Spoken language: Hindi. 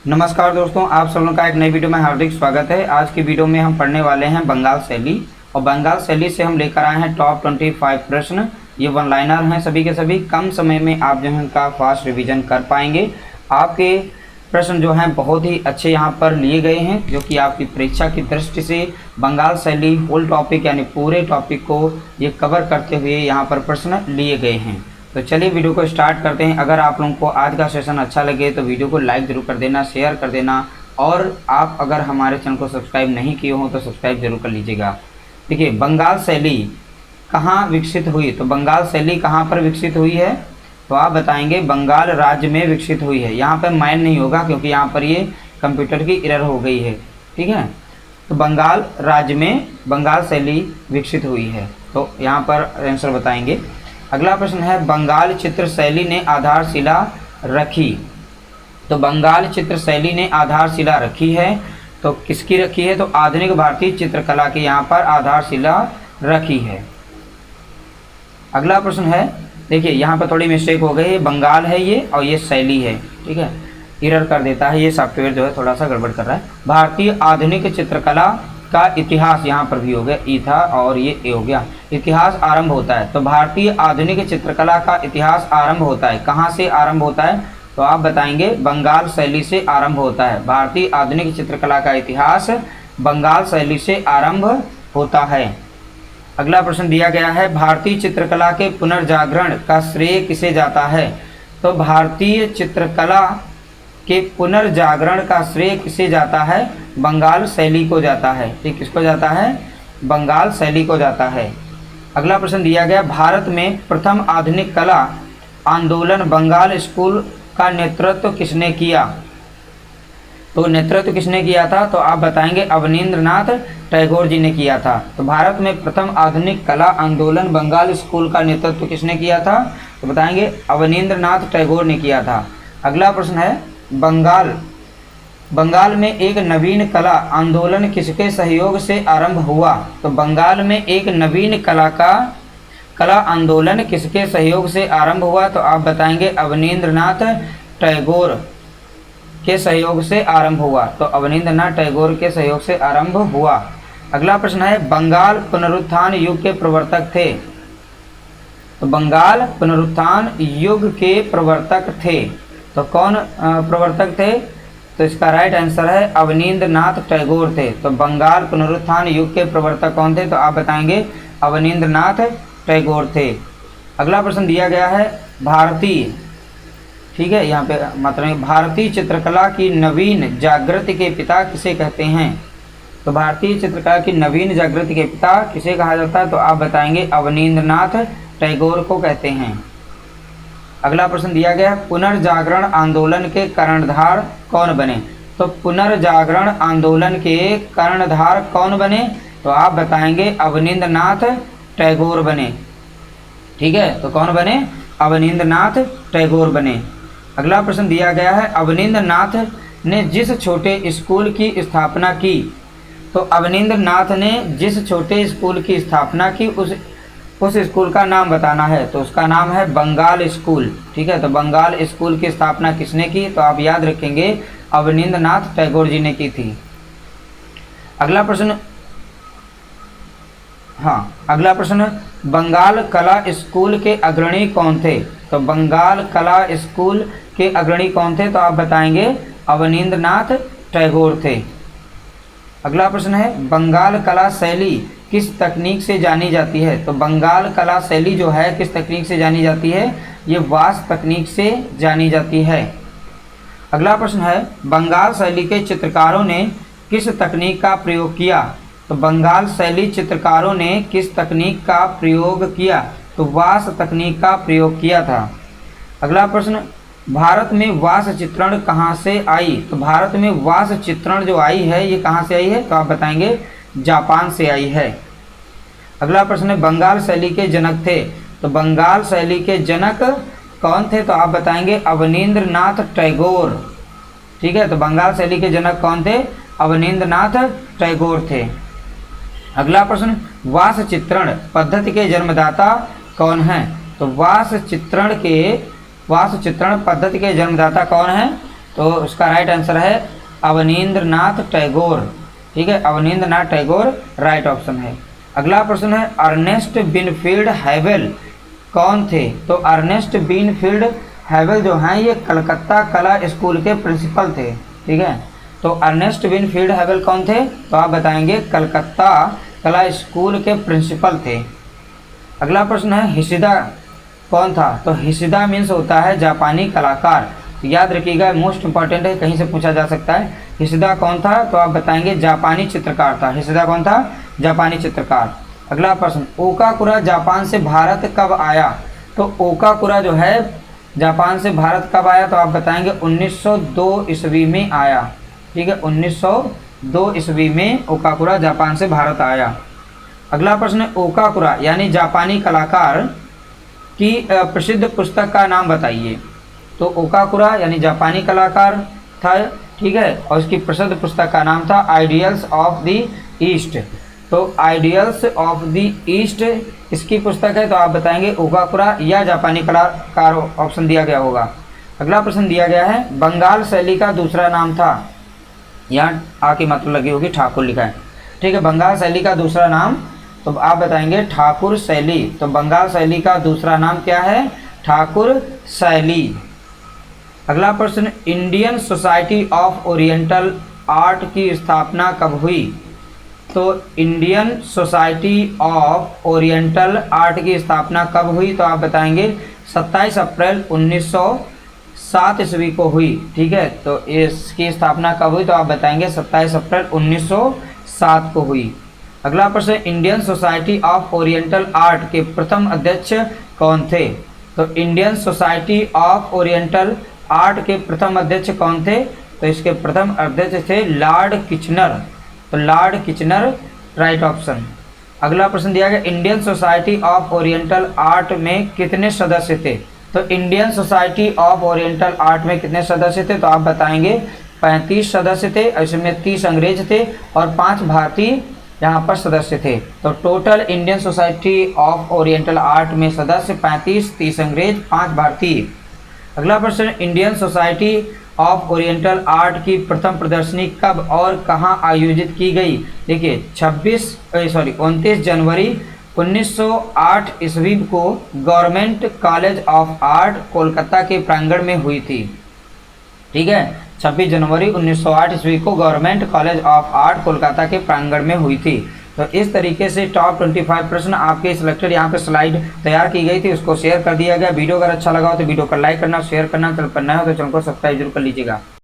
नमस्कार दोस्तों, आप सब लोगों का एक नई वीडियो में हार्दिक स्वागत है। आज की वीडियो में हम पढ़ने वाले हैं बंगाल शैली, और बंगाल शैली से हम लेकर आए हैं टॉप 25 प्रश्न। ये वन लाइनर हैं सभी के सभी। कम समय में आप जो है उनका फास्ट रिवीजन कर पाएंगे। आपके प्रश्न जो हैं बहुत ही अच्छे यहाँ पर लिए गए हैं, जो कि आपकी परीक्षा की दृष्टि से बंगाल शैली होल टॉपिक यानी पूरे टॉपिक को ये कवर करते हुए यहाँ पर प्रश्न लिए गए हैं। तो चलिए वीडियो को स्टार्ट करते हैं। अगर आप लोगों को आज का सेशन अच्छा लगे तो वीडियो को लाइक ज़रूर कर देना, शेयर कर देना, और आप अगर हमारे चैनल को सब्सक्राइब नहीं किए हो तो सब्सक्राइब जरूर कर लीजिएगा। देखिए, बंगाल शैली कहाँ विकसित हुई, तो बंगाल शैली कहाँ पर विकसित हुई है, तो आप बताएंगे बंगाल राज्य में विकसित हुई है। यहाँ पर मैन नहीं होगा क्योंकि यहाँ पर ये कंप्यूटर की एरर हो गई है, ठीक है। तो बंगाल राज्य में बंगाल शैली विकसित हुई है, तो यहाँ पर आंसर बताएंगे। अगला प्रश्न है, बंगाल चित्र शैली ने आधारशिला रखी। तो बंगाल चित्र शैली ने आधारशिला रखी है, तो किसकी रखी है, तो आधुनिक भारतीय चित्रकला की यहाँ पर आधारशिला रखी है। अगला प्रश्न है, देखिए यहाँ पर थोड़ी मिस्टेक हो गई है, बंगाल है ये और ये शैली है, ठीक है, एरर कर देता है ये सॉफ्टवेयर जो है, थोड़ा सा गड़बड़ कर रहा है। भारतीय आधुनिक चित्रकला का इतिहास यहाँ पर भी हो गया, ई था और ये ए हो गया। इतिहास आरंभ होता है, तो भारतीय आधुनिक चित्रकला का इतिहास आरंभ होता है, कहाँ से आरंभ होता है, तो आप बताएंगे बंगाल शैली से आरंभ होता है। भारतीय आधुनिक चित्रकला का इतिहास बंगाल शैली से आरंभ होता है। अगला प्रश्न दिया गया है, भारतीय चित्रकला के पुनर्जागरण का श्रेय किसे जाता है, तो भारतीय चित्रकला के पुनर्जागरण का श्रेय किसे जाता है, बंगाल शैली को जाता है। ठीक, किसको जाता है, बंगाल शैली को जाता है। अगला प्रश्न दिया गया, भारत में प्रथम आधुनिक कला आंदोलन बंगाल स्कूल का नेतृत्व किसने किया, तो नेतृत्व किसने किया था, तो आप बताएंगे अवनींद्रनाथ टैगोर जी ने किया था। तो भारत में प्रथम आधुनिक कला आंदोलन बंगाल स्कूल का नेतृत्व किसने किया था, तो बताएंगे अवनींद्रनाथ टैगोर ने किया था। अगला प्रश्न है, बंगाल में एक नवीन कला आंदोलन किसके सहयोग से आरंभ हुआ, तो बंगाल में एक नवीन कला आंदोलन किसके सहयोग से आरंभ हुआ, तो आप बताएंगे अवनींद्रनाथ टैगोर के सहयोग से आरंभ हुआ। तो अवनींद्रनाथ टैगोर के सहयोग से आरंभ हुआ। अगला प्रश्न है, बंगाल पुनरुत्थान युग के प्रवर्तक थे, तो बंगाल पुनरुत्थान युग के प्रवर्तक थे, तो कौन प्रवर्तक थे, तो इसका राइट आंसर है अवनींद्रनाथ टैगोर थे। तो बंगाल पुनरुत्थान युग के प्रवर्तक कौन थे, तो आप बताएंगे अवनींद्रनाथ टैगोर थे। अगला प्रश्न दिया गया है, भारतीय, ठीक है, यहाँ पे मतलब भारतीय चित्रकला की नवीन जागृति के पिता किसे कहते हैं, तो भारतीय चित्रकला की नवीन जागृति के पिता किसे कहा जाता है, तो आप बताएंगे अवनींद्रनाथ टैगोर को कहते हैं। अगला प्रश्न दिया गया है, पुनर्जागरण आंदोलन के कर्णधार कौन बने, तो पुनर्जागरण आंदोलन के कर्णधार कौन बने, तो आप बताएंगे अवनींद्रनाथ टैगोर बने, ठीक है, तो कौन बने, अवनींद्रनाथ टैगोर बने। अगला प्रश्न दिया गया है, अवनींद्रनाथ ने जिस छोटे स्कूल की स्थापना की, तो अवनींद्रनाथ ने जिस छोटे स्कूल की स्थापना की उस स्कूल का नाम बताना है, तो उसका नाम है बंगाल स्कूल, ठीक है। तो बंगाल स्कूल की स्थापना किसने की, तो आप याद रखेंगे अवनींद्रनाथ टैगोर जी ने की थी। अगला प्रश्न, अगला प्रश्न, बंगाल कला स्कूल के अग्रणी कौन थे, तो बंगाल कला स्कूल के अग्रणी कौन थे, तो आप बताएंगे अवनींद्रनाथ टैगोर थे। अगला प्रश्न है, बंगाल कला शैली किस तकनीक से जानी जाती है, तो बंगाल कला शैली जो है किस तकनीक से जानी जाती है, ये वास्तु तकनीक से जानी जाती है। अगला प्रश्न है, बंगाल शैली के चित्रकारों ने किस तकनीक का प्रयोग किया, तो बंगाल शैली चित्रकारों ने किस तकनीक का प्रयोग किया, तो वास्तु तकनीक का प्रयोग किया था। अगला प्रश्न, भारत में वास्तु चित्रण कहाँ से आई, तो भारत में वास्तु चित्रण जो आई है ये कहाँ से आई है, तो आप बताएंगे जापान से आई है। अगला प्रश्न है, बंगाल शैली के जनक थे, तो बंगाल शैली के जनक कौन थे, तो आप बताएंगे अवनींद्रनाथ टैगोर, ठीक है। तो बंगाल शैली के जनक कौन थे, अवनींद्रनाथ टैगोर थे। अगला प्रश्न, वास्तु चित्रण पद्धति के जन्मदाता कौन हैं, तो वास्तु चित्रण पद्धति के जन्मदाता कौन हैं, तो उसका राइट आंसर है अवनींद्रनाथ टैगोर। ठीक है, अवनींद्रनाथ टैगोर राइट ऑप्शन है। अगला प्रश्न है अर्नेस्ट विनफील्ड हैवेल कौन थे? तो अर्नेस्ट विनफील्ड हैवेल जो हैं ये कलकत्ता कला स्कूल के प्रिंसिपल थे। ठीक है, तो अर्नेस्ट विनफील्ड हैवेल कौन थे? तो आप बताएंगे कलकत्ता कला स्कूल के प्रिंसिपल थे। अगला प्रश्न है हिशिदा कौन था? तो हिशिदा मीन्स होता है जापानी कलाकार। तो याद रखिएगा, मोस्ट इंपॉर्टेंट है, कहीं से पूछा जा सकता है। हिशिदा कौन था? तो आप बताएंगे जापानी चित्रकार था। हिशिदा कौन था? जापानी चित्रकार। अगला प्रश्न ओकाकुरा जापान से भारत कब आया? तो ओकाकुरा जो है जापान से भारत कब आया? तो आप बताएंगे 1902 ईस्वी में आया। ठीक है, 1902 ईस्वी में ओकाकुरा जापान से भारत आया। अगला प्रश्न है ओकाकुरा यानी जापानी कलाकार की प्रसिद्ध पुस्तक का नाम बताइए। तो ओकाकुरा यानी जापानी कलाकार था। ठीक है, और इसकी प्रसिद्ध पुस्तक का नाम था आइडियल्स ऑफ द ईस्ट। तो आइडियल्स ऑफ द ईस्ट इसकी पुस्तक है। तो आप बताएंगे ओकाकुरा या जापानी कलाकार ऑप्शन दिया गया होगा। अगला प्रश्न दिया गया है बंगाल शैली का दूसरा नाम था। यहाँ आके मतलब लगी होगी ठाकुर लिखा है। ठीक है, बंगाल शैली का दूसरा नाम, तो आप बताएंगे ठाकुर शैली। तो बंगाल शैली का दूसरा नाम क्या है? ठाकुर शैली। अगला प्रश्न Indian society of oriental art की स्थापना कब हुई? तो Indian society of oriental art की स्थापना कब हुई? तो आप बताएंगे 27 अप्रैल 1907 ईस्वी को हुई। ठीक है, तो इसकी स्थापना कब हुई? तो आप बताएंगे 27 अप्रैल 1907 को हुई। अगला प्रश्न Indian society of oriental art के प्रथम अध्यक्ष कौन थे? तो Indian society of oriental art के प्रथम अध्यक्ष कौन थे? तो इसके प्रथम अध्यक्ष थे लॉर्ड किचनर। तो लॉर्ड किचनर राइट ऑप्शन। अगला प्रश्न दिया गया Indian society of oriental art में कितने सदस्य थे? तो Indian society of oriental art में कितने सदस्य थे? तो आप बताएंगे 35 सदस्य थे। इसमें 30 अंग्रेज थे और 5 भारतीय यहाँ पर सदस्य थे। तो total Indian society of oriental art में सदस्य 35, 30 अंग्रेज, 5 भारतीय। अगला प्रश्न Indian society of oriental art की प्रथम प्रदर्शनी कब और कहां आयोजित की गई? देखिए 29 जनवरी 1908 ईस्वी को government college of art Kolkata के प्रांगण में हुई थी। ठीक है, 26 जनवरी 1908 ईस्वी को government college of art Kolkata के प्रांगण में हुई थी। तो इस तरीके से टॉप 25 प्रश्न आपके सिलेक्टेड यहाँ पे स्लाइड तैयार की गई थी, उसको शेयर कर दिया गया। वीडियो अगर अच्छा लगा हो तो वीडियो को लाइक करना, शेयर करना, चैनल पर नया हो तो चैनल को सब्सक्राइब जरूर कर लीजिएगा।